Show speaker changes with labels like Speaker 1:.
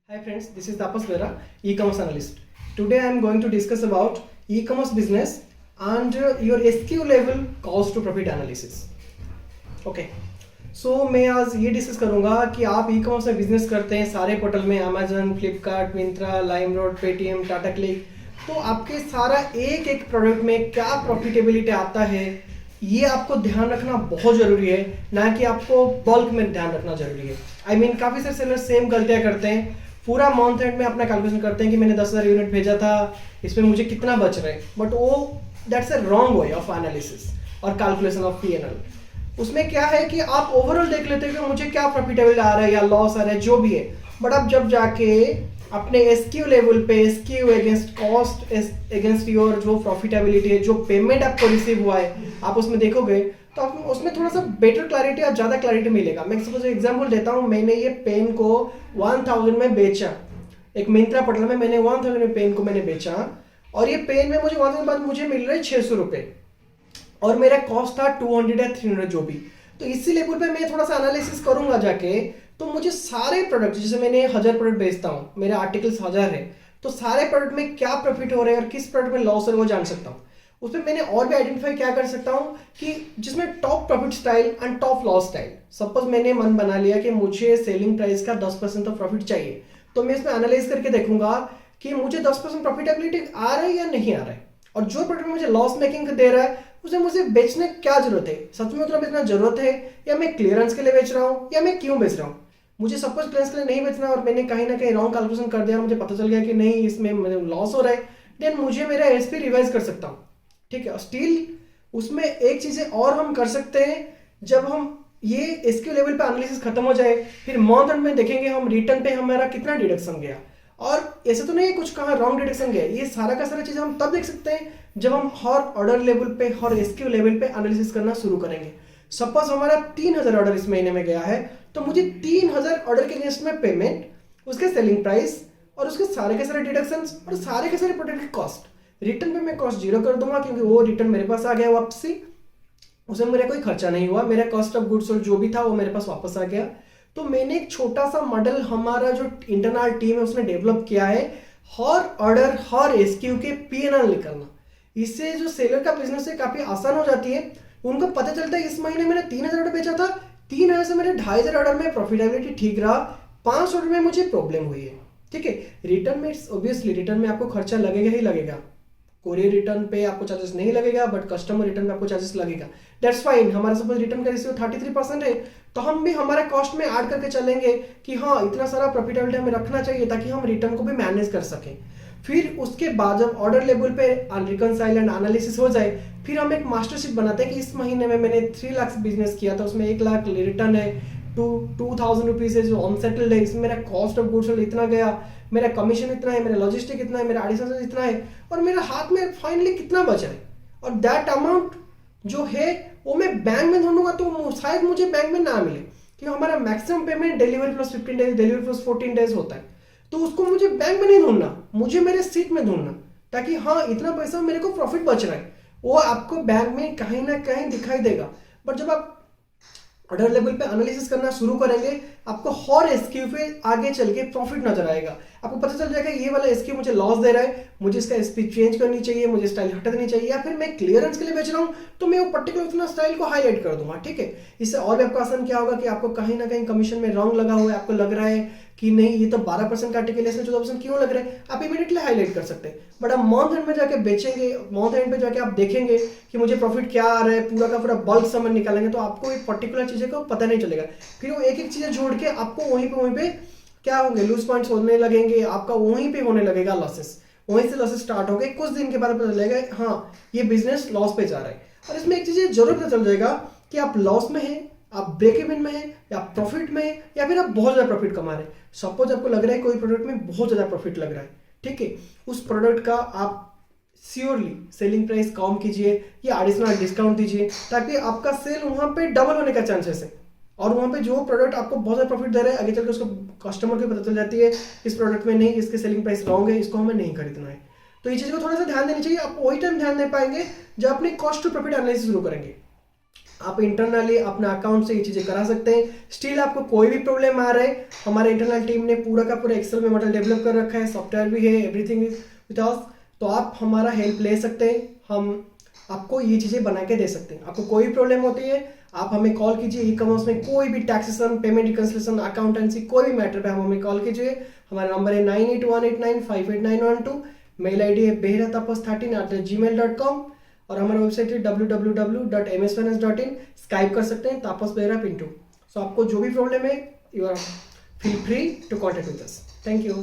Speaker 1: Hi friends, this is Tapas Vera, e-commerce analyst. Today I am going to discuss about e-commerce business and your SKU level cost to profit analysis. Okay. सो मैं आज ये discuss करूंगा कि आप e commerce में business करते हैं सारे पोर्टल में Amazon, Flipkart, Myntra, LimeRoad, Paytm, Tata click, तो आपके सारा एक एक प्रोडक्ट में क्या प्रॉफिटेबिलिटी आता है ये आपको ध्यान रखना बहुत ज़रूरी है, ना कि आपको बल्क में ध्यान रखना ज़रूरी है। काफ़ी सारे सेलर सेम गलतियाँ करते हैं, पूरा मंथ एंड में अपना कैलकुलेशन करते हैं कि मैंने 10,000 यूनिट भेजा था, इसमें मुझे कितना बच रहा है, बट वो that's a wrong way of analysis और कैलकुलेशन ऑफ पीएनएल। उसमें क्या है कि आप ओवरऑल देख लेते हो कि मुझे क्या प्रॉफिटेबल आ रहा है या लॉस आ रहा है, जो भी है, बट आप जब जाके अपने एसक्यू लेवल पे SQ against cost against your जो प्रॉफिटेबिलिटी है, जो पेमेंट आपको रिसीव हुआ है, आप उसमें देखोगे तो आपको उसमें थोड़ा सा बेटर क्लैरिटी और ज़्यादा क्लैरिटी मिलेगा। मैं सपोज एग्जांपल देता हूँ, मैंने ये पेन को 1000 में बेचा, एक मिंत्रा पोर्टल में मैंने 1000 में पेन को मैंने बेचा और ये पेन में मुझे 1000 बाद मुझे मिल रहा है 600 रुपये और मेरा कॉस्ट था 200 या 300 जो भी। तो इसी लेवल पे मैं थोड़ा सा एनालिसिस करूंगा जाके, तो मुझे सारे प्रोडक्ट, जैसे मैंने 1000 प्रोडक्ट बेचता हूँ, मेरे आर्टिकल्स 1000 है, तो सारे प्रोडक्ट में क्या प्रॉफिट हो रहा है और किस प्रोडक्ट में लॉस है वो जान सकता हूँ। उसमें मैंने और भी आइडेंटिफाई क्या कर सकता हूँ कि जिसमें top profit style and top loss style. Suppose मैंने मन बना लिया कि मुझे सेलिंग प्राइस का 10% तो प्रॉफिट चाहिए, तो मैं इसमें एनालाइज करके देखूंगा कि मुझे 10% प्रॉफिटेबिलिटी आ रहा है या नहीं आ रहा है, और जो प्रोडक्ट मुझे लॉस मेकिंग दे रहा है उसे मुझे बेचने क्या जरूरत है, सच में उतना बेचना जरूरत है, या मैं क्लियरेंस के लिए बेच रहा हूँ, या मैं क्यों बेच रहा हूँ। मुझे सपोज क्लियरेंस के लिए नहीं बेचना और मैंने कहीं ना कहीं रॉन्ग कैलकुलेशन कर दिया, मुझे पता चल गया कि नहीं इसमें मुझे लॉस हो रहा है, देन मुझे मेरा एसपी रिवाइज कर सकता हूँ। ठीक है, स्टिल उसमें एक चीज़ें और हम कर सकते हैं, जब हम ये एसक्यू लेवल पे एनालिसिस खत्म हो जाए, फिर मंथ एंड में देखेंगे हम रिटर्न पे हमारा कितना डिडक्शन गया, और ऐसा तो नहीं कुछ कहाँ रॉन्ग डिडक्शन गया, ये सारा का सारा चीज़ हम तब देख सकते हैं जब हम हर ऑर्डर लेवल पे, हर एसक्यू लेवल पे एनालिसिस करना शुरू करेंगे। सपोज हमारा 3000 ऑर्डर इस महीने में गया है, तो मुझे 3000 ऑर्डर के अगेंस्ट में पेमेंट, उसके सेलिंग प्राइस और उसके सारे के सारे डिडक्शंस और सारे के सारे प्रोडक्ट की कॉस्ट, रिटर्न पे मैं कॉस्ट 0 कर दूंगा क्योंकि वो रिटर्न मेरे पास आ गया वापसी, उसमें मेरा कोई खर्चा नहीं हुआ, मेरा कॉस्ट ऑफ गुड्स सोल्ड जो भी था वो मेरे पास वापस आ गया। तो मैंने एक छोटा सा मॉडल, हमारा जो इंटरनल टीम है उसने डेवलप किया है, हर ऑर्डर हर एसक्यू के पीएनएल निकालना। इससे जो सेलर का बिजनेस है काफी आसान हो जाती है, उनको पता चलता है इस महीने मैंने 3000 ऑर्डर बेचा था, 3000 से मेरे 2500 ऑर्डर में प्रॉफिटेबिलिटी ठीक रहा, 5 ऑर्डर में मुझे प्रॉब्लम हुई है। ठीक है, रिटर्न में ऑब्वियसली रिटर्न में आपको खर्चा लगेगा ही लगेगा, कोरियर रिटर्न पे आपको चार्जेस नहीं लगेगा, बट कस्टमर रिटर्न पे आपको चार्जेस लगेगा, दैट्स फाइन। हमारा सपोज रिटर्न का रेशियो 33% है, तो हम भी हमारे कॉस्ट में ऐड करके चलेंगे कि हाँ इतना सारा प्रॉफिटेबिलिटी हमें रखना चाहिए ताकि हम रिटर्न को भी मैनेज कर सकें। फिर उसके बाद जब ऑर्डर लेवल पे रिकनसाइल एंड एनालिसिस हो जाए, फिर हम एक मास्टरशीट बनाते हैं कि इस महीने में मैंने 3 लाख बिजनेस किया था, उसमें 1 लाख रिटर्न है, 2000 रुपीज है जो अनसेटल्ड है, इसमें मेरा कॉस्ट ऑफ गुड्स इतना गया, मेरा कमीशन इतना है, मेरा लॉजिस्टिक इतना है, मेरा एडिशनल इतना है, और मेरे हाथ में फाइनली कितना बचा है, और दैट अमाउंट जो है वो मैं बैंक में ढूंढूंगा तो शायद मुझे बैंक में ना मिले, क्योंकि हमारा maximum payment delivery plus 15 days, delivery plus 14 days होता है, तो उसको मुझे बैंक में नहीं ढूंढना, मुझे मेरे सीट में ढूंढना, ताकि हाँ इतना पैसा मेरे को प्रॉफिट बच रहा है, वो आपको बैंक में कहीं ना कहीं दिखाई देगा। बट जब आप ऑर्डर लेवल पे एनालिसिस करना शुरू करेंगे, आपको हर एसक्यू पे आगे चल के प्रॉफिट नजर आएगा, आपको पता चल जाएगा ये वाला एसक्यू मुझे लॉस दे रहा है, मुझे इसका एसपी चेंज करनी चाहिए, मुझे स्टाइल हटा देनी चाहिए, या फिर मैं क्लियरेंस के लिए बेच रहा हूँ तो मैं वो पर्टिकुलर उतना स्टाइल को हाईलाइट कर दूंगा। ठीक है, इससे और भी आपका आसान क्या होगा कि आपको कहीं ना कहीं कमीशन में रॉन्ग लगा हुआ है, आपको लग रहा है कि नहीं ये तो 12% का आर्टिकल है, इसमें 14% क्यों लग रहा है, आप इमीडिएटली हाईलाइट कर सकते हैं। बट आप मंथ एंड में जाके बेचेंगे, मंथ एंड पे जाके आप देखेंगे कि मुझे प्रॉफिट क्या आ रहा है, पूरा का पूरा बल्क समझ निकालेंगे, तो आपको एक पर्टिकुलर चीज़ें को पता नहीं चलेगा, फिर वो एक एक चीज़ें जोड़ के आपको वहीं पे क्या होंगे, लूज पॉइंट्स होने लगेंगे, आपका वहीं पे होने लगेगा लॉसेस, वहीं से लॉसेस स्टार्ट हो गए, कुछ दिन के बाद पता चलेगा हाँ ये बिजनेस लॉस पे जा रहा है। और इसमें एक चीज़ जरूर पता चल जाएगा कि आप लॉस में हैं, आप ब्रेक इवन में हैं, या प्रॉफिट में हैं, या फिर आप बहुत ज़्यादा प्रॉफिट कमा रहे हैं। सपोज आपको लग रहा है कोई प्रोडक्ट में बहुत ज़्यादा प्रॉफिट लग रहा है, ठीक है, उस प्रोडक्ट का आप श्योरली सेलिंग प्राइस कम कीजिए या एडिशनल डिस्काउंट दीजिए, ताकि आपका सेल वहाँ पे डबल होने का चांसेस है, और वहाँ पे जो प्रोडक्ट आपको बहुत ज़्यादा प्रॉफिट दे रहा है, आगे चलकर उसको कस्टमर को पता चल जाती है इस प्रोडक्ट में नहीं, इसके सेलिंग प्राइस रॉन्ग है, इसको हमें नहीं खरीदना है। तो ये चीज़ को थोड़ा सा ध्यान देनी चाहिए, आप वही टाइम ध्यान दे पाएंगे जब अपनी कॉस्ट टू प्रॉफिट एनालिसिस शुरू करेंगे। आप इंटरनली अपने अकाउंट से ये चीज़ें करा सकते हैं। स्टिल आपको कोई भी प्रॉब्लम आ रहा है, हमारे इंटरनल टीम ने पूरा का पूरा एक्सेल में मॉडल डेवलप कर रखा है, सॉफ्टवेयर भी है, एवरीथिंग इज विद अस। तो आप हमारा हेल्प ले सकते हैं, हम आपको ये चीज़ें बना के दे सकते हैं। आपको कोई प्रॉब्लम होती है आप हमें कॉल कीजिए। ई कॉमर्स में कोई भी टैक्सेशन, पेमेंट रिकंसिलेशन, अकाउंटेंसी, कोई भी मैटर पे आप हमें कॉल कीजिए। हमारा नंबर है 9818958912। मेल आई डी है behratapos13@gmail.com और हमारा वेबसाइट है www.msfinance.in। स्काइप कर सकते हैं तापस बेहरा पिंटू। सो आपको जो भी प्रॉब्लम है, you are feel free to contact with us. Thank you.